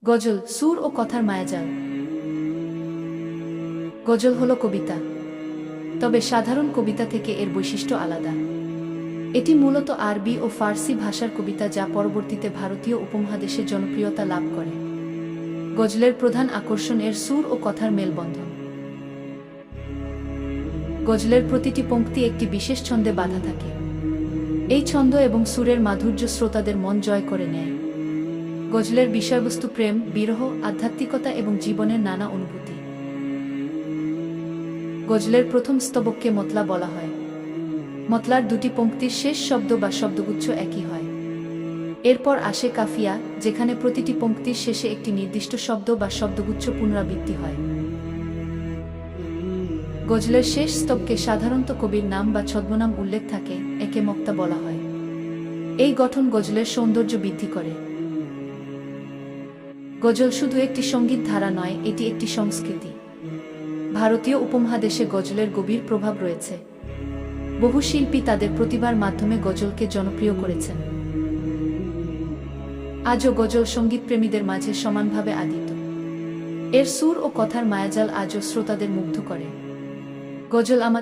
গজল, সুর ও কথার মায়াজাল। গজল হলো কবিতা, তবে সাধারণ কবিতা থেকে এর বৈশিষ্ট্য আলাদা। এটি মূলত আরবি ও ফার্সি ভাষার কবিতা, যা পরবর্তীতে ভারতীয় উপমহাদেশে জনপ্রিয়তা লাভ করে। গজলের প্রধান আকর্ষণ এর সুর ও কথার মেলবন্ধন। গজলের প্রতিটি পংক্তি একটি বিশেষ ছন্দে বাঁধা থাকে। এই ছন্দ এবং সুরের মাধুর্য শ্রোতাদের মন জয় করে নেয়। গজলের বিষয়বস্তু প্রেম, বিরহ, আধ্যাত্মিকতা এবং জীবনের নানা অনুভূতি। গজলের প্রথম স্তবককে মতলা বলা হয়। মতলার দুটি পংক্তির শেষ শব্দ বা শব্দগুচ্ছ একই হয়। এরপর আসে কাফিয়া, যেখানে প্রতিটি পংক্তির শেষে একটি নির্দিষ্ট শব্দ বা শব্দগুচ্ছ পুনরাবৃত্তি হয়। গজলের শেষ স্তবকে সাধারণত কবির নাম বা ছদ্মনাম উল্লেখ থাকে, একে মক্তা বলা হয়। এই গঠন গজলের সৌন্দর্য বৃদ্ধি করে। গজল শুধু একটি সঙ্গীত ধারা নয়, এটি একটি সংস্কৃতি। ভারতীয় উপমহাদেশে গজলের গভীর প্রভাব রয়েছে। বহু শিল্পী তাদের প্রতিভার মাধ্যমে গজলকে জনপ্রিয় করেছেন। আজও গজল সঙ্গীতপ্রেমীদের মাঝে সমানভাবে আদিত। এর সুর ও কথার মায়াজাল আজও শ্রোতাদের মুগ্ধ করে। গজল আমাদের